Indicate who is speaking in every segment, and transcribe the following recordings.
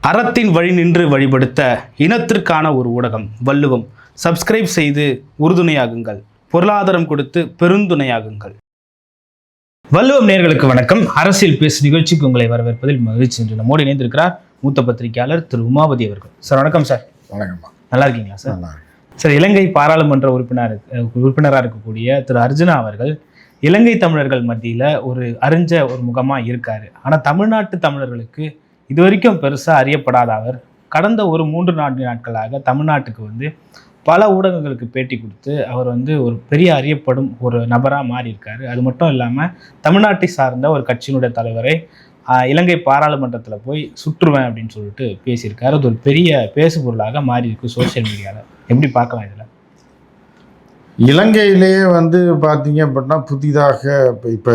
Speaker 1: அறத்தின் வழி நின்று வழிபடுத்த இனத்திற்கான ஒரு ஊடகம் வள்ளுவம். சப்ஸ்கிரைப் செய்து உறுதுணையாகுங்கள், பொருளாதாரம் கொடுத்து பெருந்துணையாகுங்கள். வள்ளுவம் நேயர்களுக்கு வணக்கம். அரசியல் பேசு நிகழ்ச்சிக்கு உங்களை வரவேற்பதில் மகிழ்ச்சி. என்று நம்மோடு இணைந்திருக்கிறார் மூத்த பத்திரிகையாளர் திரு உமாபதி அவர்கள். சார் வணக்கம். சார்
Speaker 2: வணக்கம்.
Speaker 1: நல்லா இருக்கீங்களா சார்? சார், இலங்கை பாராளுமன்ற உறுப்பினராக இருக்கக்கூடிய திரு அர்ஜுனா அவர்கள் இலங்கை தமிழர்கள் மத்தியில் ஒரு அறிஞ்ச ஒரு முகமாக இருக்காரு. ஆனால் தமிழ்நாட்டு தமிழர்களுக்கு இது வரைக்கும் பெருசாக அறியப்படாத அவர் கடந்த ஒரு 3-4 நாட்களாக தமிழ்நாட்டுக்கு பல ஊடகங்களுக்கு பேட்டி கொடுத்து அவர் ஒரு பெரிய அறியப்படும் ஒரு நபராக மாறியிருக்காரு. அது மட்டும் இல்லாமல் தமிழ்நாட்டை சார்ந்த ஒரு கட்சியினுடைய தலைவரை இலங்கை பாராளுமன்றத்தில் போய் சுற்றுவேன் அப்படின்னு சொல்லிட்டு பேசியிருக்காரு. அது ஒரு பெரிய பேசு பொருளாக மாறி இருக்கு சோசியல் மீடியாவில். எப்படி பார்க்கலாம் இதில்?
Speaker 2: இலங்கையிலேயே பார்த்தீங்க அப்படின்னா புதிதாக இப்போ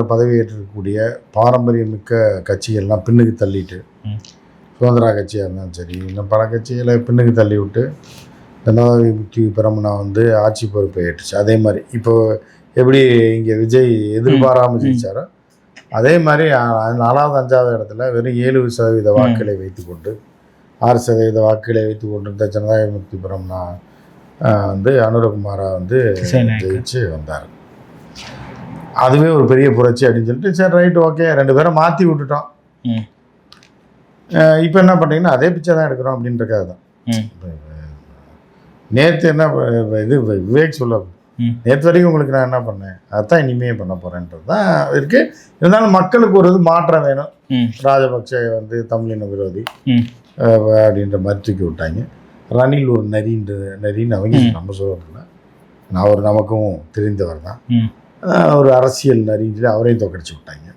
Speaker 2: பதவியேற்றிருக்கக்கூடிய பாரம்பரியமிக்க கட்சிகள்லாம் பின்னுக்கு தள்ளிட்டு, சுதந்திரா கட்சியாக இருந்தாலும் சரி, இன்னும் பல கட்சிகளை பின்னுக்கு தள்ளி விட்டு ஜனதாவி முக்தி பெரமுனா ஆட்சி பொறுப்பை ஏற்றுச்சு. அதே மாதிரி இப்போ எப்படி இங்கே விஜய் எதிர்பாராமல் ஜெயிச்சாரோ அதே மாதிரி 4வது 5வது இடத்துல வெறும் 7% வாக்குகளை வைத்துக்கொண்டு 6% வாக்குகளை வைத்து கொண்டிருந்த ஜனதாவி முக்தி பெரமுனா அனுரகுமாரா ஜெயிச்சு வந்தார். அதுவே ஒரு பெரிய புரட்சி அப்படின்னு சொல்லிட்டு சரி ரைட் ஓகே 2 பேரை மாற்றி விட்டுட்டோம். இப்போ என்ன பண்ணுறீங்கன்னா அதே பிச்சை தான் எடுக்கிறோம் அப்படின்றக்காக தான். நேற்று என்ன இது விவேக் சொல்ல நேற்று வரைக்கும் உங்களுக்கு நான் என்ன பண்ணேன் அதான் இனிமே பண்ண போகிறேன்றது தான் இருக்குது. இருந்தாலும் மக்களுக்கு ஒரு இது மாற்றம் வேணும். ராஜபக்சே தமிழின விரோதி அப்படின்ற மாதிரி தூக்கி விட்டாங்க. ரணில் ஒரு நரின்னு அவங்க நம்ம சொல்கிறதில்ல, நான் நமக்கும் தெரிந்தவர் தான். ஒரு அரசியல் நரின்னு அவரையும் தோக்கடிச்சு விட்டாங்க.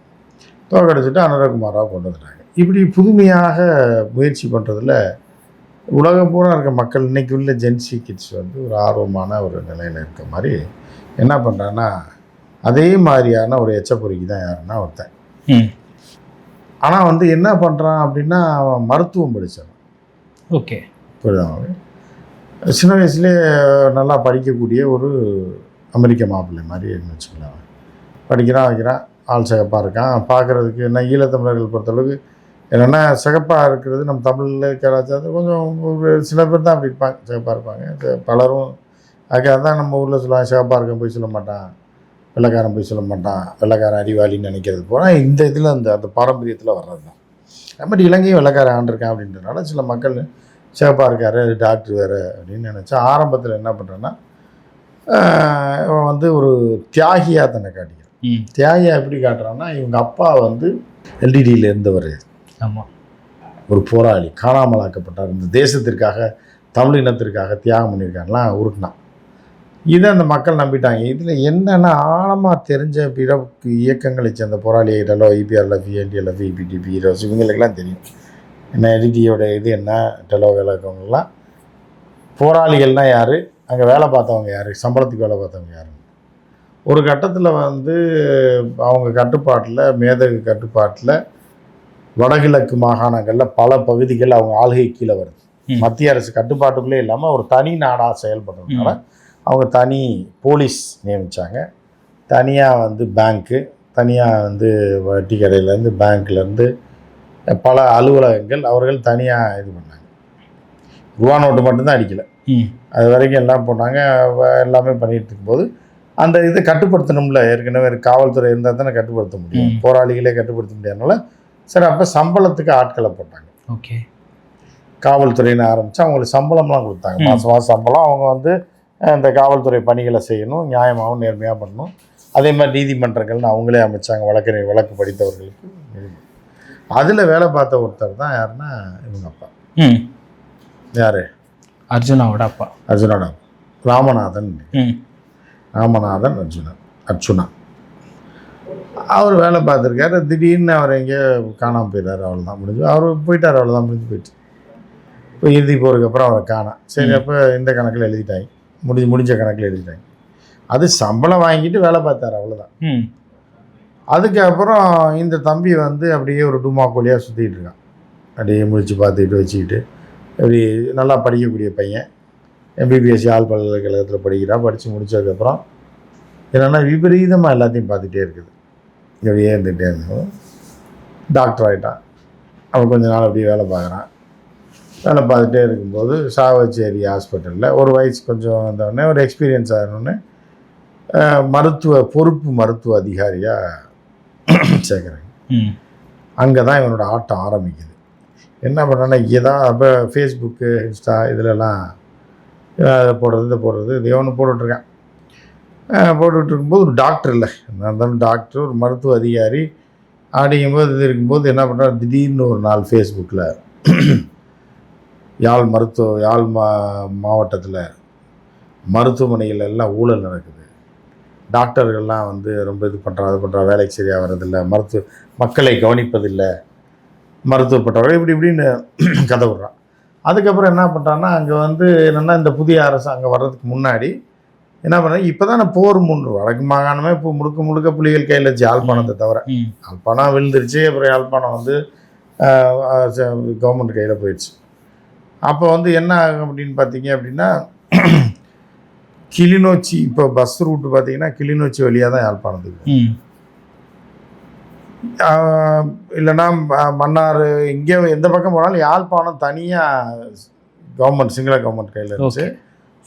Speaker 2: தோக்கடிச்சுட்டு அனுரகுமாராக கொண்டு வந்துட்டாங்க. இப்படி புதுமையாக முயற்சி பண்ணுறதுல உலகம் பூரா இருக்க மக்கள் இன்றைக்கி உள்ள ஜென்சி கிட்ஸ் ஒரு ஆர்வமான ஒரு நிலையில் இருக்க மாதிரி என்ன பண்ணுறான்னா அதே மாதிரியான ஒரு எச்சப்பொறிக்கு தான் யாருன்னா ஒருத்தன். ஆனால் என்ன பண்ணுறான் அப்படின்னா அவன் மருத்துவம் படித்தான்.
Speaker 1: ஓகே,
Speaker 2: சின்ன வயசுலேயே நல்லா படிக்கக்கூடிய ஒரு அமெரிக்க மாப்பிள்ளை மாதிரி வச்சுக்கலாம். படிக்கிறான் வைக்கிறான், ஆள் சிகப்பாக இருக்கான். பார்க்குறதுக்கு என்ன ஈழத்தமிழர்கள் பொறுத்தளவுக்கு என்னென்னா சிகப்பாக இருக்கிறது நம்ம தமிழில் கலாச்சாரத்தில் கொஞ்சம் ஒரு சில பேர் தான் அப்படி இருப்பாங்க, சிகப்பாக இருப்பாங்க. பலரும் அதுக்காக தான் நம்ம ஊரில் சொல்லுவாங்க சிகப்பாக இருக்க போய் சொல்ல மாட்டான், வெள்ளைக்காரன் போய் சொல்ல மாட்டான், வெள்ளைக்காரன் அறிவாளின்னு நினைக்கிறது போனால் இந்த இதில் அந்த பாரம்பரியத்தில் வர்றது தான். அது மாதிரி இலங்கையும் வெள்ளைக்காரன் ஆண்டிருக்கான் அப்படின்றதுனால சில மக்கள் சிகப்பாக இருக்காரு டாக்டர் வேறு அப்படின்னு நினச்சா ஆரம்பத்தில் என்ன பண்ணுறேன்னா இவன் ஒரு தியாகியாக தன்னை காட்டிக்கிறான். தியாகியாக எப்படி காட்டுறான்னா இவங்க அப்பா எல்டிடியில் இருந்தவர்.
Speaker 1: ஆமாம்,
Speaker 2: ஒரு போராளி, காணாமலாக்கப்பட்டார். இந்த தேசத்திற்காக தமிழ் இனத்திற்காக தியாகம் பண்ணியிருக்காங்கலாம் உருட்டினான். இதை அந்த மக்கள் நம்பிட்டாங்க. இதில் என்னென்னா ஆழமாக தெரிஞ்ச பிற இயக்கங்களை சேர்ந்த போராளி டெலோ, இபிஆர்எல்எஃப், என்டிஎல்எஃப், இபிடிபி, ஹீரோஸ் இவங்களுக்கெல்லாம் தெரியும் என்ன எல்டிடியோட இது என்ன, டெலோ வேலை இருக்கவங்கலாம். போராளிகள்னால் யார், அங்கே வேலை பார்த்தவங்க யார், சம்பளத்துக்கு வேலை பார்த்தவங்க யார். ஒரு கட்டத்தில் அவங்க கட்டுப்பாட்டில் மேதகு கட்டுப்பாட்டில் வடகிழக்கு மாகாணங்களில் பல பகுதிகள் அவங்க ஆளுகை கீழே வருது. மத்திய அரசு கட்டுப்பாட்டுக்குள்ளே இல்லாமல் ஒரு தனி நாடாக செயல்படுறதுனால அவங்க தனி போலீஸ் நியமித்தாங்க. தனியாக பேங்க்கு, தனியாக வட்டி கடையிலேருந்து பேங்க்லேருந்து பல அலுவலகங்கள் அவர்கள் தனியாக இது பண்ணாங்க. ரூபா நோட்டு மட்டும்தான் அடிக்கலை, அது வரைக்கும் எல்லாம் போனாங்க. எல்லாமே பண்ணிகிட்டு இருக்கும்போது அந்த இதை கட்டுப்படுத்தணும்ல, ஏற்கனவே காவல்துறை இருந்தால் தானே கட்டுப்படுத்த முடியும், போராளிகளே கட்டுப்படுத்த முடியாதனால சரி அப்போ சம்பளத்துக்கு ஆட்களை போட்டாங்க.
Speaker 1: ஓகே,
Speaker 2: காவல்துறைன்னு ஆரம்பித்து அவங்களுக்கு சம்பளம்லாம் கொடுத்தாங்க. மாதம் மாதம் சம்பளம். அவங்க இந்த காவல்துறை பணிகளை செய்யணும், நியாயமாகவும் நேர்மையாக பண்ணணும். அதே மாதிரி நீதிமன்றங்கள்னு அவங்களே அமைச்சாங்க, வழக்கு படித்தவர்களுக்கு. அதில் வேலை பார்த்த ஒருத்தர் தான் யாருன்னா இவங்க அப்பா. யார்?
Speaker 1: அர்ஜுனாவோட அப்பா.
Speaker 2: அர்ஜுனோட ராமநாதன் அர்ஜுனா. அவர் வேலை பார்த்துருக்காரு. திடீர்னு அவர் எங்கேயோ காணாமல் போயிட்டார். அவ்வளோதான் முடிஞ்சு. அவர் போயிட்டார், அவ்வளோதான் முடிஞ்சு போயிடுச்சு. இப்போ இறுதி போகிறதுக்கு அப்புறம் அவரை காணாம். சரி அப்போ இந்த கணக்கில் எழுதிட்டாங்க, முடிஞ்ச கணக்கில் எழுதிட்டாங்க. அது சம்பளம் வாங்கிட்டு வேலை பார்த்தார், அவ்வளோதான். அதுக்கப்புறம் இந்த தம்பி அப்படியே ஒரு டுமாக்கோலியாக சுற்றிட்டு இருக்கான். அப்படியே முடிச்சு பார்த்துக்கிட்டு வச்சுக்கிட்டு அப்படி நல்லா படிக்கக்கூடிய பையன். எம்பிபிஎஸ் யாழ் பல்கலைக்கழகத்தில் படிக்கிறான். படித்து முடித்ததுக்கப்புறம் என்னென்னா விபரீதமாக எல்லாத்தையும் பார்த்துட்டே இருக்குது. இப்படியே இருந்துகிட்டே இருந்தோம். டாக்டர் ஆகிட்டான். அவன் கொஞ்ச நாள் அப்படியே வேலை பார்க்குறான். வேலை பார்த்துட்டே இருக்கும்போது சாவச்சேரி ஹாஸ்பிட்டலில் ஒரு வயசு கொஞ்சம் வந்தோடனே ஒரு எக்ஸ்பீரியன்ஸ் ஆகணுன்னு பொறுப்பு மருத்துவ அதிகாரியாக சேர்க்குறாங்க. அங்கே தான் இவனோட ஆட்டம் ஆரம்பிக்குது. என்ன பண்ணுறான்னா இதான் அப்போ ஃபேஸ்புக்கு, இன்ஸ்டா இதிலலாம் அதை போடுறது இதை போடுறது இதை ஒன்று போட்டுட்ருக்கேன். போட்டுக்கிட்டு இருக்கும்போது ஒரு டாக்டர் இல்லை, இருந்தாலும் டாக்டர் ஒரு மருத்துவ அதிகாரி அப்படிங்கும்போது இது இருக்கும்போது என்ன பண்ணுறாரு, திடீர்னு ஒரு நாள் ஃபேஸ்புக்கில் யாழ் மாவட்டத்தில் மருத்துவமனைகள் எல்லாம் ஊழல் நடக்குது, டாக்டர்கள்லாம் வந்து ரொம்ப இது பண்ணுறா வேலைக்கு சரியாக வர்றதில்லை, மக்களை கவனிப்பதில்லை, மருத்துவப்பட்டவர்கள் இப்படின்னு கதை விடுறான். அதுக்கப்புறம் என்ன பண்ணுறான்னா அங்கே வந்து என்னென்னா இந்த புதிய அரசு அங்கே வர்றதுக்கு முன்னாடி என்ன பண்ணுறாங்க, இப்போ தான் போர் வடக்கு மாகாணமே இப்போ முழுக்க புலிகள் கையில் வச்சு யாழ்ப்பாணத்தை தவிர யாழ்ப்பாணம் விழுந்துருச்சு. அப்புறம் யாழ்ப்பாணம் வந்து கவர்மெண்ட் கையில் போயிடுச்சு. அப்போ வந்து என்ன ஆகும் அப்படின்னு பார்த்தீங்க அப்படின்னா கிளிநொச்சி இப்போ பஸ் ரூட்டு பார்த்தீங்கன்னா கிளிநொச்சி வழியாக தான் யாழ்ப்பாணத்துக்கு, இல்லைன்னா மன்னார் இங்கே எந்த பக்கம் போனாலும் யாழ்ப்பாணம் தனியாக கவர்மெண்ட் சிங்கள கவர்மெண்ட் கையில் இருந்துச்சு.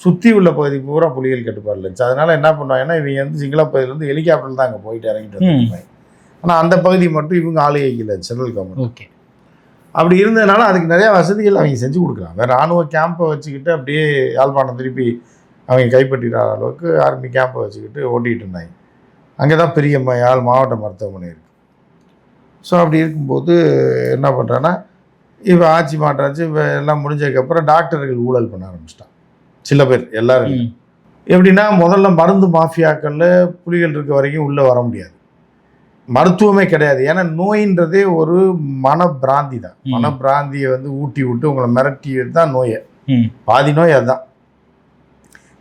Speaker 2: சுற்றி உள்ள பகுதி பூரா புலிகள் கட்டுப்பாடு இருந்துச்சு. அதனால் என்ன பண்ணுவாங்கன்னா இவங்க வந்து சிங்கள பகுதியிலேருந்து ஹெலிகாப்டரில் தான் அங்கே போயிட்டு இறங்கிட்டு வந்துருப்பாங்க. ஆனால் அந்த பகுதி மட்டும் இவங்க ஆளுகையில் சென்ட்ரல் கவர்மெண்ட்.
Speaker 1: ஓகே,
Speaker 2: அப்படி இருந்ததுனால அதுக்கு நிறையா வசதிகள் அவங்க செஞ்சு கொடுக்குறாங்க. வேறு இராணுவ கேம்பை வச்சுக்கிட்டு அப்படியே யாழ்ப்பாணம் திருப்பி அவங்க கைப்பற்றிடுற அளவுக்கு ஆர்மி கேம்பை வச்சுக்கிட்டு ஓட்டிகிட்டு இருந்தாங்க. அங்கே தான் பெரிய யாழ் மாவட்ட மருத்துவமனை இருக்குது. ஸோ அப்படி இருக்கும்போது என்ன பண்ணுறேன்னா இப்போ ஆட்சி மாற்றாச்சு, இப்போ எல்லாம் முடிஞ்சதுக்கப்புறம் டாக்டர்கள் ஊழல் பண்ண ஆரம்பிச்சிட்டான் சில பேர், எல்லோரும். எப்படின்னா முதல்ல மருந்து மாஃபியாக்களில் புலிகள் இருக்க வரைக்கும் உள்ளே வர முடியாது, மருத்துவமே கிடையாது. ஏன்னா நோயின்றதே ஒரு மனப்பிராந்தி தான். மனப்பிராந்தியை வந்து ஊட்டி விட்டு உங்களை மிரட்டி தான் நோயை, பாதி நோய் அதுதான்.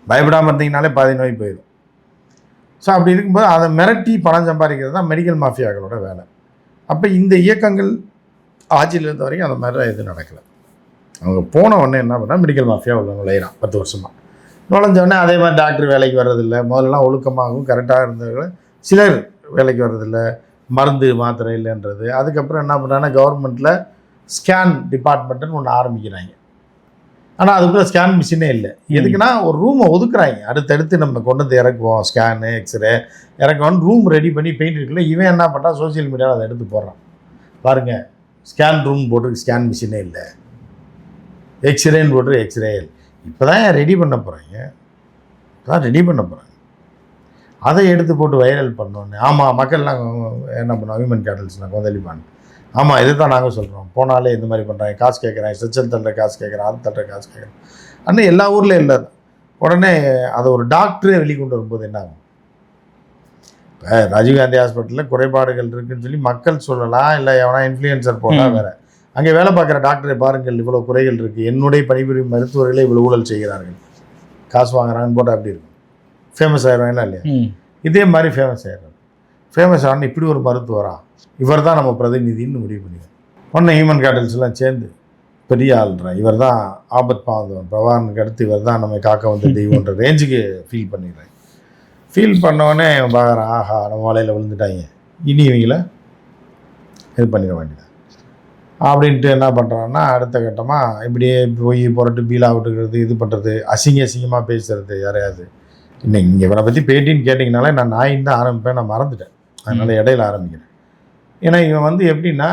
Speaker 2: பயப்படாமல் இருந்தீங்கனாலே பாதி நோய் போயிடும். ஸோ அப்படி இருக்கும்போது அதை மிரட்டி பணம் சம்பாதிக்கிறது தான் மெடிக்கல் மாஃபியாக்களோட வேலை. அப்போ இந்த இயக்கங்கள் ஆட்சியில் இருந்த வரைக்கும் அந்த மாதிரிலாம் எதுவும் நடக்கலை. அவங்க போன உடனே என்ன பண்ணால் மெடிக்கல் மாஃபியா உள்ள நுழையிறான். 10 வருஷமாக நுழைஞ்சோடனே அதே மாதிரி டாக்டர் வேலைக்கு வர்றதில்லை. முதல்லலாம் ஒழுக்கமாகவும் கரெக்டாக இருந்தவர்கள் சிலர் வேலைக்கு வர்றதில்லை, மருந்து மாத்திரை இல்லைன்றது. அதுக்கப்புறம் என்ன பண்ணுறாங்கன்னா கவர்மெண்ட்டில் ஸ்கேன் டிபார்ட்மெண்ட்டுன்னு ஒன்று ஆரம்பிக்கிறாங்க. ஆனால் அதுக்குள்ளே ஸ்கேன் மிஷினே இல்லை. எதுக்குன்னா ஒரு ரூமை ஒதுக்குறாங்க, அடுத்தடுத்து நம்ம கொண்டு வந்து இறக்குவோம், ஸ்கேனு எக்ஸ்ரே இறக்குவோன்னு ரூம் ரெடி பண்ணி பெயிண்ட் இருக்குல்ல. இவன் என்ன பண்ணுறான், சோசியல் மீடியாவில் அதை எடுத்து போடுறான். பாருங்கள், ஸ்கேன் ரூம் போட்டு ஸ்கேன் மிஷினே இல்லை, எக்ஸ்ரேன்னு போட்டு எக்ஸ்ரே இப்போ தான் ரெடி பண்ண போகிறாங்க, அதை எடுத்து போட்டு வைரல் பண்ணோன்னு. ஆமாம், மக்கள்லாம் என்ன பண்ணுவோம், ஹியூமன் கேட்டல்ஸ்லாம் கொந்தளிப்பாங்க. ஆமாம், இது தான் நாங்கள் சொல்கிறோம், போனாலே இந்த மாதிரி பண்ணுறாங்க, காசு கேட்குறாங்க, செச்சல் தள்ளுற காசு கேட்குறான், அது தள்ளுற காசு கேட்குறான். ஆனால் எல்லா ஊர்லேயும் இல்லை. உடனே அதை ஒரு டாக்டரே வெளிக்கொண்டு வரும்போது என்ன ஆகும், இப்போ ராஜீவ்காந்தி ஹாஸ்பிட்டலில் குறைபாடுகள் இருக்குதுன்னு சொல்லி மக்கள் சொல்லலாம், இல்லை எவனா இன்ஃப்ளூயன்சர் போட்டால் வேறு. அங்கே வேலை பார்க்குற டாக்டரை பாருங்கள், இவ்வளோ குறைகள் இருக்குது, என்னுடைய பணிபுரியும் மருத்துவர்களே இவ்வளோ ஊழல் செய்கிறார்கள், காசு வாங்குறாங்கன்னு போட்டால் அப்படி இருக்கும். ஃபேமஸ் ஆகிடுவாங்களா இல்லையா? இதே மாதிரி ஃபேமஸ் ஆகிடுறாரு. ஃபேமஸ் ஆனால் இப்படி ஒரு மருத்துவரா, இவர் தான் நம்ம பிரதிநிதின்னு முடிவு பண்ணிடுவோம். ஒன்று ஹியூமன் கேட்டல்ஸ்லாம் சேர்ந்து பெரிய ஆள்றான், இவர் தான் ஆபத் பாந்தவன், பிரபாகரனுக்கு அடுத்து இவர் தான் நம்ம காக்க வந்த தெய்வன்ற ரேஞ்சுக்கு ஃபீல் பண்ணிடுறேன். ஃபீல் பண்ணோடனே பார்க்குறான், ஆஹா நம்ம வலையில் விழுந்துட்டாங்க, இனி இவங்கள இது பண்ணிட வேண்டியது அப்படின்ட்டு என்ன பண்ணுறான்னா அடுத்த கட்டமாக இப்படியே போய் புரட்டு பீலா விட்டுக்கிறது, இது பண்ணுறது, அசிங்கமாக பேசுகிறது. யாரையாவது இன்னைக்கு இங்கே இவனை பற்றி பேட்டின்னு கேட்டிங்கனாலே நான் நாயின்னு தான் ஆரம்பிப்பேன், நான் மறந்துட்டேன், அதனால் இடையில ஆரம்பிக்கிறேன். ஏன்னா இவன் வந்து எப்படின்னா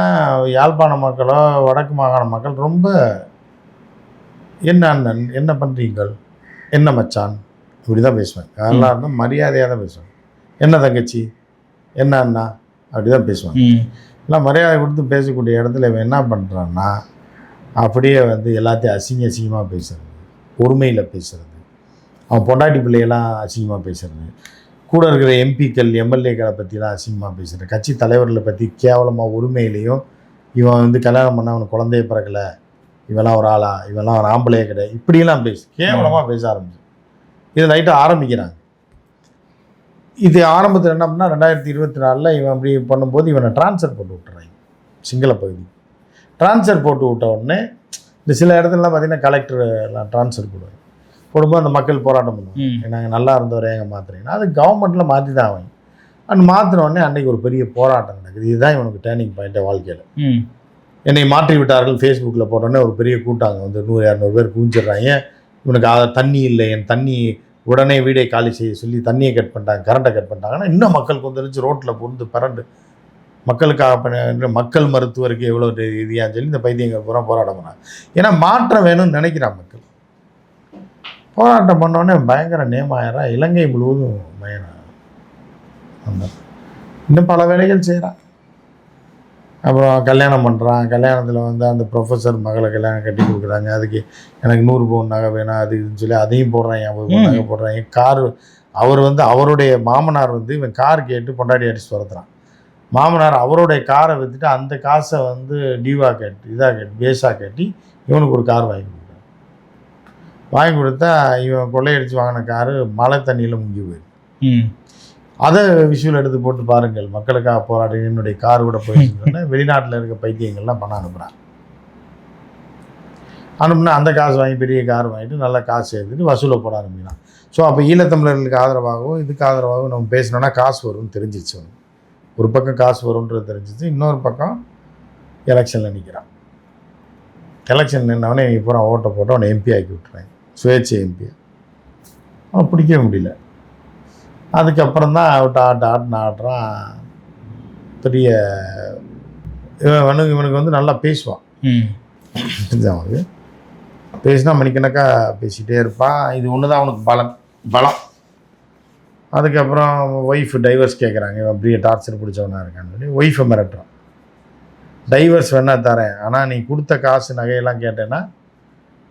Speaker 2: யாழ்ப்பாண மக்களோ வடக்கு மாகாண மக்கள் ரொம்ப என்ன அண்ணன், என்ன பண்ணுறீங்கள், என்ன மச்சான், இப்படி தான் பேசுவேன். யாரெல்லாம் இருந்தால் மரியாதையாக தான் பேசுவேன். என்ன தங்கச்சி, என்ன அண்ணா, அப்படி தான் பேசுவாங்க. எல்லாம் மரியாதை கொடுத்து பேசக்கூடிய இடத்துல இவன் என்ன பண்ணுறான்னா அப்படியே வந்து எல்லாத்தையும் அசிங்கமாக பேசுறது, பொறுமையில் பேசுறது, அவன் பொண்டாட்டி பிள்ளையெல்லாம் அசிங்கமாக பேசுறது, கூட இருக்கிற எம்பிக்கள் எம்எல்ஏக்களை பற்றிலாம் அசிங்கமாக பேசுகிறது, கட்சி தலைவர்களை பற்றி கேவலமாக உரிமையிலையும் இவன் வந்து கல்யாணம் பண்ண அவனுக்கு குழந்தைய பிறக்கலை, இவெல்லாம் ஒரு ஆளா, இவெல்லாம் ஒரு ஆம்பளையே கிடையாது, இப்படியெல்லாம் கேவலமாக பேச ஆரம்பிச்சு இது லைட்டாக ஆரம்பிக்கிறாங்க. இது ஆரம்பத்தில் என்ன பண்ணால் 2024 இவன் அப்படி பண்ணும்போது இவனை ட்ரான்ஸ்ஃபர் போட்டு விட்டுறாங்க சிங்கள பகுதி. ட்ரான்ஸ்ஃபர் போட்டு விட்ட உடனே இந்த சில இடத்துலலாம் பார்த்திங்கன்னா கலெக்டர் எல்லாம் ட்ரான்ஸ்ஃபர் போடும்போது அந்த மக்கள் போராட்டம் பண்ணுவாங்க, நாங்கள் நல்லா இருந்தவரை எங்கே மாற்றுறீங்கன்னா அது கவர்மெண்ட்டில் மாற்றி தான் ஆகும். அண்ட் மாற்றின உடனே அன்றைக்கி ஒரு பெரிய போராட்டம் நடக்குது. இதுதான் இவனுக்கு டேர்னிங் பாயிண்ட்டே வாழ்க்கையில். என்னை மாற்றி விட்டார்கள் ஃபேஸ்புக்கில் போட்டோன்னே ஒரு பெரிய கூட்டாங்க வந்து 100-200 பேர் குவிஞ்சிடுறாங்க. இவனுக்கு தண்ணி இல்லை, என் தண்ணி உடனே வீடை காலி செய்ய சொல்லி தண்ணியை கட் பண்ணிட்டாங்க, கரண்ட்டை கட் பண்ணிட்டாங்கன்னா இன்னும் மக்கள் கொந்தளிச்சு ரோட்டில் புகுந்து பரண்டு மக்களுக்காக மக்கள் மருத்துவருக்கு எவ்வளோ ரீதியான்னு சொல்லி இந்த பைத்தியங்கள் பூரா போராட்டம் பண்ணாங்க. ஏன்னா மாற்றம் வேணும்னு நினைக்கிறான் மக்கள். போராட்டம் பண்ணோடனே பயங்கர நேமாயிரா, இலங்கை முழுவதும் மயனா இன்னும் பல வேலைகள் செய்கிறான். அப்புறம் கல்யாணம் பண்ணுறான். கல்யாணத்தில் வந்து அந்த ப்ரொஃபஸர் மகளை கல்யாணம் கட்டி கொடுக்குறாங்க. அதுக்கு எனக்கு 100 பவுன் நகை வேணும் அது இதுன்னு சொல்லி அதையும் போடுறாங்க, 50 பவுன் நகை போடுறாங்க. கார் அவர் வந்து அவருடைய மாமனார் வந்து இவன் கார் கேட்டு பொண்டாடி அடிச்சு துரத்துறான். மாமனார் அவருடைய காரை விற்றுட்டு அந்த காசை வந்து பேஸாக கட்டி இவனுக்கு ஒரு கார் வாங்கி கொடுக்குறான். வாங்கி கொடுத்தா இவன் கொள்ளையடிச்சு வாங்கின காரு மழை தண்ணியில் முங்கி போயிருக்கு. அதை விஷுவல் எடுத்து போட்டு பாருங்கள், மக்களுக்காக போராடி என்னுடைய கார் கூட போயிடுச்சுன்னு வெளிநாட்டில் இருக்க பைத்தியங்கள்லாம் பண்ண அனுப்புனா அந்த காசு வாங்கி பெரிய கார் வாங்கிட்டு நல்லா காசு சேர்த்துட்டு வசூலை போட ஆரம்பிக்கலாம். ஸோ அப்போ ஈழத்தமிழர்களுக்கு ஆதரவாகவும் இதுக்கு ஆதரவாகவும் நம்ம பேசினோன்னா காசு வரும்னு தெரிஞ்சிச்சு. ஒரு பக்கம் காசு வரும்ன்றது தெரிஞ்சிச்சு, இன்னொரு பக்கம் எலெக்ஷனில் நிற்கிறான். எலெக்ஷன் நின்னவனே இப்போ ஓட்டை போட்டு அவனை எம்பி ஆக்கி விட்டுறாங்க, சுயேட்சை எம்பி. அவனை பிடிக்கவே முடியல. அதுக்கப்புறம் தான் அவட்ட ஆடுறான். பெரிய இவனுக்கு வந்து நல்லா பேசுவான். அவனுக்கு பேசினா மணிக்கணக்கா பேசிகிட்டே இருப்பான். இது ஒன்று தான் அவனுக்கு பலம். அதுக்கப்புறம் ஒய்ஃப் டைவர்ஸ் கேட்குறாங்க. இவன் அப்படியே டார்ச்சர் பிடிச்சவனா இருக்கான்னு சொல்லி ஒய்ஃபை மிரட்டுறான். டைவர்ஸ் வேணா தரேன், ஆனால் நீ கொடுத்த காசு நகையெல்லாம் கேட்டேன்னா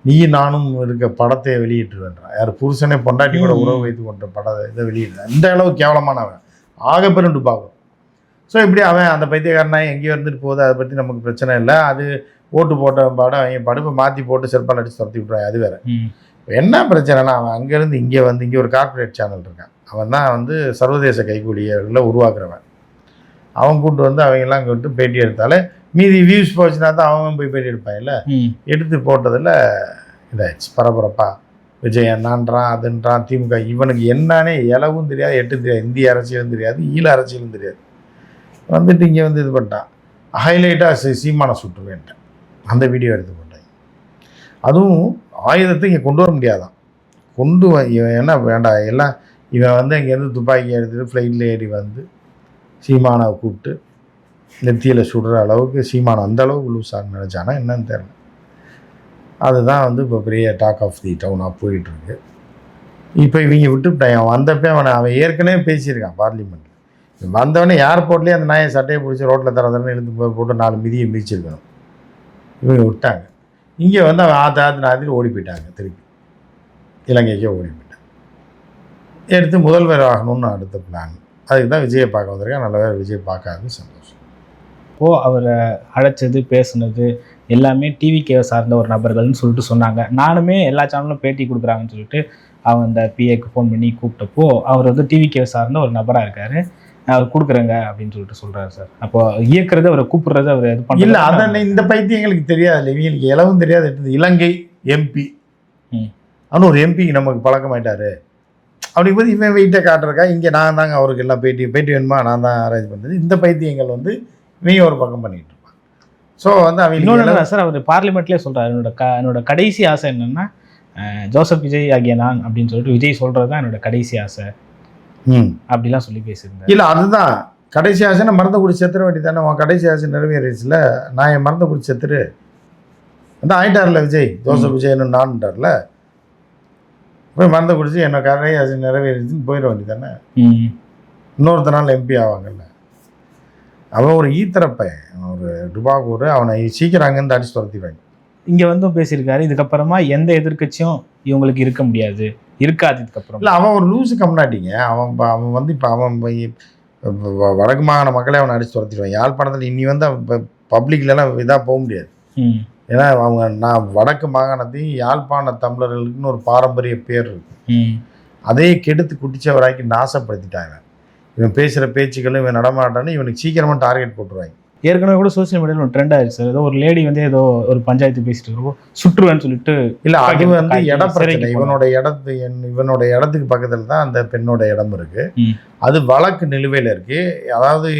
Speaker 2: நீ நானும் இருக்க படத்தை வெளியிட்டுருவேன்றான். யார் புருஷனே பொண்டாட்டி கூட உறவு வைத்து கொண்ட படத்தை இதை வெளியிடுறான். இந்த அளவு கேவலமானவன் ஆகப்பெருண்டு பார்க்கும். ஸோ இப்படி அவன் அந்த பைத்தியக்காரனா எங்கேயோ இருந்துட்டு போகுது, அதை பற்றி நமக்கு பிரச்சனை இல்லை. அது ஓட்டு போட்ட படம் அவங்க படுப்பை மாற்றி போட்டு செருப்பால் அடித்து துரத்தி விட்றான். அது வேறு. என்ன பிரச்சனைனா அவன் அங்கேருந்து இங்கே வந்து இங்கே ஒரு கார்ப்பரேட் சேனல் இருக்கான். அவன் தான் வந்து சர்வதேச கைக்கூலிகளை உருவாக்குறவன். அவன் கூப்பிட்டு வந்து அவங்கெல்லாம் கூப்பிட்டு பேட்டி எடுத்தாலே மீதி வியூஸ் போச்சுன்னா தான் அவன் போய் பேட்டி எடுப்பாங்கல்ல. எடுத்து போட்டதில் இதாகிடுச்சு பரபரப்பா. விஜய் என்னான்றான் அதுன்றான், திமுக இவனுக்கு என்னன்னே இலவும் தெரியாது, எட்டும் தெரியாது, இந்திய அரசியலும் தெரியாது, ஈழ அரசியலும் தெரியாது. வந்துட்டு இங்கே வந்து இது பண்ணிட்டான். ஹைலைட்டாக சீமானை சுட்டுவேன்ட்டேன். அந்த வீடியோ எடுத்து போட்டேன். அதுவும் ஆயுதத்தை இங்கே கொண்டு வர முடியாதான். இவன் என்ன வேண்டாம் எல்லாம் இவன் வந்து இங்கேருந்து துப்பாக்கி எடுத்துகிட்டு ஃப்ளைட்டில் ஏறி வந்து சீமானை கூப்பிட்டு நெத்தியில் சுடுற அளவுக்கு சீமானை அந்த அளவுக்கு லூஸாக நினச்சானா என்னன்னு தெரியல. அதுதான் வந்து இப்போ பெரிய டாக் ஆஃப் தி டவுனாக போயிட்டுருக்கு. இப்போ இவங்க விட்டுவிட்டான். வந்தப்போ அவன் ஏற்கனவே பேசியிருக்கான் பார்லிமெண்ட்டில். வந்தவொடனே ஏர்போர்ட்லேயே அந்த நாயை சட்டையை பிடிச்சி ரோட்டில் தரதரன்னு இழுத்து போட்டு 4 மிதியை மிதிச்சிருக்கணும். இவங்க விட்டாங்க. இங்கே வந்து அவன் ஆத்திர ஓடி போயிட்டாங்க. திருப்பி இலங்கைக்கே ஓடி போயிட்டாங்க. எடுத்து முதல்வர் ஆகணும்னு அடுத்த பிளான். அதுக்கு தான் விஜயை பார்க்க வந்திருக்கேன். நல்ல வேலை விஜய் பார்க்காது, சந்தோஷம்.
Speaker 1: அவரை அழைச்சது பேசுனது எல்லாமே டிவிகேவை சார்ந்த ஒரு நபர்கள்னு சொல்லிட்டு சொன்னாங்க. நானுமே எல்லா சேனலும் பேட்டி கொடுக்குறாங்கன்னு சொல்லிட்டு அவங்க அந்த பிஏக்கு ஃபோன் பண்ணி கூப்பிட்டப்போ அவர் வந்து டிவிகேவை சார்ந்த ஒரு நபராக இருக்கார், அவர் கொடுக்குறேங்க அப்படின்னு சொல்லிட்டு சொல்கிறாரு சார். அப்போ இயக்குறது அவரை கூப்பிடுறது அவர் இது பண்ண
Speaker 2: இல்லை. அதான் இந்த பைத்தியங்களுக்கு தெரியாது, இவங்களுக்கு இலவும் தெரியாது. இலங்கை எம்பி அவனு ஒரு எம்பிக்கு நமக்கு பழக்கமாயிட்டாரு. அப்படிங்கும்போது இவன் வெயிட்டை காட்டுறக்கா இங்கே நான் தாங்க அவருக்கு எல்லாம் பேட்டி வேணுமா நான் தான் அரேஞ்ச் பண்ணுறது. இந்த பைத்தியங்கள் வந்து இவங்க ஒரு பக்கம் பண்ணிகிட்டு இருப்பான். ஸோ வந்து அவங்க
Speaker 1: இன்னொன்று சார் அவர் பார்லிமெண்ட்லேயே சொல்கிறார், என்னோட கடைசி ஆசை என்னென்னா ஜோசப் விஜய் ஆகிய நான் அப்படின்னு சொல்லிட்டு விஜய் சொல்கிறது தான் என்னோட கடைசி ஆசை அப்படிலாம் சொல்லி பேசியிருந்தேன்.
Speaker 2: இல்லை அதுதான் கடைசி ஆசைன்னா மருந்து குடி செத்துற வேண்டி தானே. உன் கடைசி ஆசை நிறைவேறிச்சுல, நான் என் மருந்து குடி செத்துரு வந்து ஆயிட்டார்ல விஜய். ஜோசப் விஜய்னு நான்ட்டார்ல, போய் மருந்து குடிச்சு என்ன கடைசி ஆசை நிறைவேறிச்சுன்னு போயிட வேண்டி தானே. இன்னொருத்த நாள் எம்பி ஆவாங்கல்ல. அவன் ஒரு ஈத்தரப்பையன், ஒரு டுபாகூர். அவனை சீக்கிரம் அங்கேருந்து அடிச்சு துரத்திடுவாங்க.
Speaker 1: இங்கே வந்தும் பேசியிருக்காரு, இதுக்கப்புறமா எந்த எதிர்கட்சியும் இவங்களுக்கு இருக்க முடியாது, இருக்காது இதுக்கப்புறம்.
Speaker 2: இல்லை அவன் ஒரு லூஸு கம்னாட்டிங்க. அவன் வந்து இப்போ அவன் வடக்கு மாகாண மக்களை அவனை அடிச்சு துரத்திடுவான். யாழ்ப்பாணத்தில் இனி வந்து அவன் பப்ளிக்லாம் இதாக போக முடியாது. ஏன்னா நான் வடக்கு மாகாணத்தையும் யாழ்ப்பாண தமிழர்களுக்குன்னு ஒரு பாரம்பரிய பேர் இருக்கு. அதையே கெடுத்து குட்டிச்சவராக்கி நாசப்படுத்திட்டாங்க. இவன் பேசுகிற பேச்சுக்களும் இவன் நடமாட்டான்னு இவனுக்கு சீக்கிரமாக டார்கெட் போட்டுருவாங்க.
Speaker 1: ஏற்கனவே கூட சோசியல் மீடியாவில் ஒரு ட்ரெண்ட் ஆயிடுச்சு சார். ஏதோ ஒரு லேடி வந்து ஏதோ ஒரு பஞ்சாயத்து பேசிட்டு இருக்கோ சுற்றுவேன்னு சொல்லிட்டு.
Speaker 2: இல்லை அது வந்து இட பிரச்சனை. இவனோட இடத்துக்கு பக்கத்தில் தான் அந்த பெண்ணோட இடம் இருக்குது. அது வழக்கு நிலுவையில் இருக்குது. அதாவது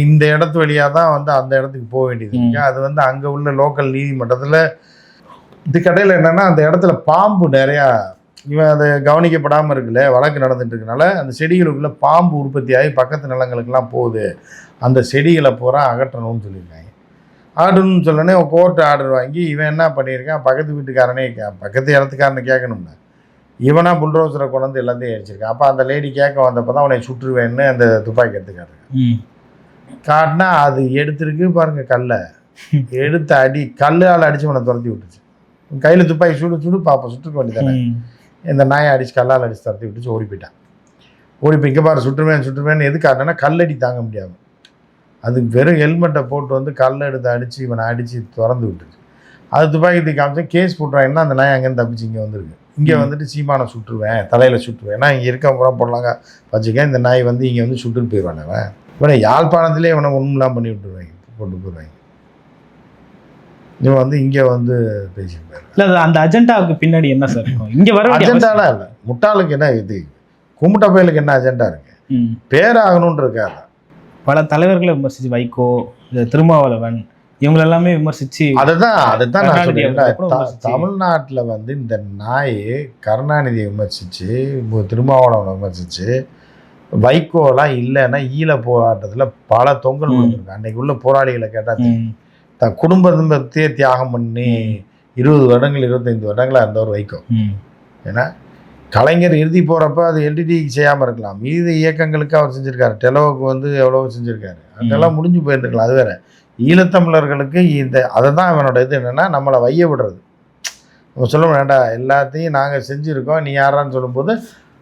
Speaker 2: இந்த இடத்து வழியாக தான் வந்து அந்த இடத்துக்கு போக வேண்டியது இருக்கு. அது வந்து அங்கே உள்ள லோக்கல் நீதிமன்றத்தில் இதுக்கடையில் என்னென்னா அந்த இடத்துல பாம்பு நிறையா இவன் அதை கவனிக்கப்படாமல் இருக்குல்ல, வழக்கு நடந்துட்டு இருக்கனால அந்த செடிகளுக்குள்ளே பாம்பு உற்பத்தி ஆகி பக்கத்து நிலங்களுக்கெல்லாம் போகுது, அந்த செடிகளை பூரா அகற்றணும்னு சொல்லியிருக்காங்க. ஆர்டர்னு சொல்லனே கோர்ட்டு ஆர்டர் வாங்கி இவன் என்ன பண்ணியிருக்கான், பக்கத்து வீட்டுக்காரனே பக்கத்து இடத்துக்காரனை கேட்கணும்ல, இவனா புல்டோசரை கொண்டு வந்து எல்லாத்தையும் அடிச்சிருக்கான். அப்போ அந்த லேடி கேட்க வந்தப்போ தான் அவனை சுட்டுருவேன்னு அந்த துப்பாக்கி எடுத்துக்காரு காட்டினா அது எடுத்துருக்கு பாருங்க, கல்லை எடுத்து அடி கல்லால் அடித்து அவனை துரத்தி விட்டுச்சு. கையில் துப்பாக்கி சுடு பார்ப்போம், சுட்டுக்க வேண்டியதானே. இந்த நாயை அடித்து கல்லால் அடித்து துரத்தி விட்டுச்சு, ஓடி போயிட்டான். ஓடி போய் இங்கே பாரு சுட்டுருவேன்னு எது காட்டினா கல்லடி தாங்க முடியாது. அது வெறும் ஹெல்மெட்டை போட்டு வந்து கல் எடுத்து அடித்து இவனை அடித்து திறந்து விட்டுச்சு. அது துப்பாக்கி தூக்கி காமிச்சா கேஸ் போட்டுறாங்கன்னா அந்த நாய் அங்கேருந்து தப்பிச்சு இங்கே வந்துருக்கு. இங்கே வந்துட்டு சீமானை சுட்டுருவேன், தலையில் சுட்டுருவேன், ஏன்னா இங்கே இருக்க பூரா போடலாங்க வச்சுக்க, இந்த நாய் வந்து இங்கே வந்து சுட்டுட்டு போயிடுவான். அவன் இவனை யாழ்ப்பாணத்திலே இவனை ஒன்றுலாம் பண்ணி விட்டுருவாங்க, போட்டு போயிடுவாங்க. இவன் வந்து இங்கே வந்து பேசியிருப்பாரு.
Speaker 1: இல்லை அந்த அஜெண்டாவுக்கு பின்னாடி என்ன சார் இருக்கும்? இங்கே வர
Speaker 2: அஜெண்டாலாம் இல்லை, முட்டாளுக்கு என்ன இது, கும்பிட்ட பயலுக்கு என்ன அஜெண்டா இருக்கு, பேராகணும்னு இருக்காரு.
Speaker 1: பல தலைவர்களை விமர்சிச்சு, வைகோ, திருமாவளவன், இவங்க எல்லாமே விமர்சிச்சு,
Speaker 2: அதுதான் நான் சொல்றேன். தமிழ்நாட்டில் வந்து இந்த நாய் கருணாநிதியை விமர்சிச்சு, திருமாவளவனை விமர்சிச்சு, வைகோலாம் இல்லைன்னா ஈழ போராட்டத்தில் பல தொங்கல் விழுந்திருக்கு. அன்னைக்கு உள்ள போராளிகளை கேட்டால் தன் குடும்பத்தையே தியாகம் பண்ணி 20 வருடங்கள் 25 வருடங்களாக இருந்தவர் வைகோ. ஏன்னா கலைஞர் இறுதி போகிறப்ப அது எல்டிடிக்கு செய்யாமல் இருக்கலாம், மீது இயக்கங்களுக்கு அவர் செஞ்சுருக்காரு. டெலோவுக்கு வந்து எவ்வளோ செஞ்சுருக்காரு, அதெல்லாம் முடிஞ்சு போயிருந்துருக்கலாம். அது வேறு. ஈழத்தமிழர்களுக்கு அதை தான் அவனோட இது என்னென்னா நம்மளை வைய விடுறது. நம்ம சொல்ல வேண்டாம், எல்லாத்தையும் நாங்கள் செஞ்சுருக்கோம், நீ யாரான்னு சொல்லும்போது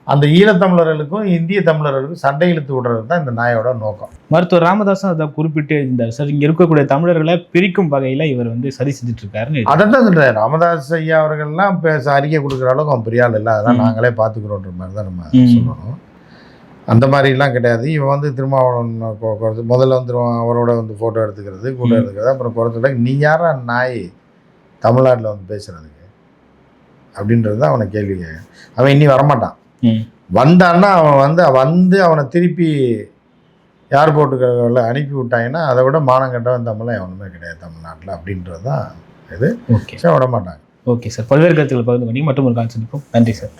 Speaker 2: அந்த ஈழத்தமிழர்களுக்கும் இந்திய தமிழர்களுக்கும் சண்டை இழுத்து விடுறது தான் இந்த நாயோட நோக்கம்.
Speaker 1: மருத்துவர் ராமதாஸும் அதை குறிப்பிட்டு இருந்தார் சார். இங்கே இருக்கக்கூடிய தமிழர்களை பிரிக்கும் வகையில் இவர் வந்து சரி செஞ்சுட்டு இருக்காருன்னு.
Speaker 2: அதை தான் சொல்கிறேன். ராமதாஸ் ஐயா அவர்கள்லாம் அறிக்கை கொடுக்குற அளவுக்கு அவன் பெரிய ஆள் இல்லை, அதெல்லாம் நாங்களே பார்த்துக்கிறோன்ற மாதிரி தான் நம்ம சொல்லணும். அந்த மாதிரிலாம் கிடையாது. இவன் வந்து திருமாவளவன் முதல்ல வந்து அவரோட வந்து ஃபோட்டோ எடுத்துக்கிறது, கூட எடுத்துக்கிறது, அப்புறம் குறைச்சிட நீ யாரா நாய் தமிழ்நாட்டில் வந்து பேசுகிறதுக்கு அப்படின்றது தான் அவனை கேள்வி. அவன் இன்னி வரமாட்டான். வந்தான்னா அவன் வந்து அவனை திருப்பி ஏர்போர்ட்டுகளில் அனுப்பி விட்டாங்கன்னா அதை விட மானம் கட்டவன் தமிழன் எவனுமே கிடையாது தமிழ்நாட்டில் அப்படின்றது தான் இது. ஓகே சார், விட மாட்டாங்க.
Speaker 1: ஓகே சார், பல்வேறு கருத்துக்களை பகிர்ந்து பண்ணி மட்டும் ஒரு கால் சந்திப்போம். நன்றி சார்.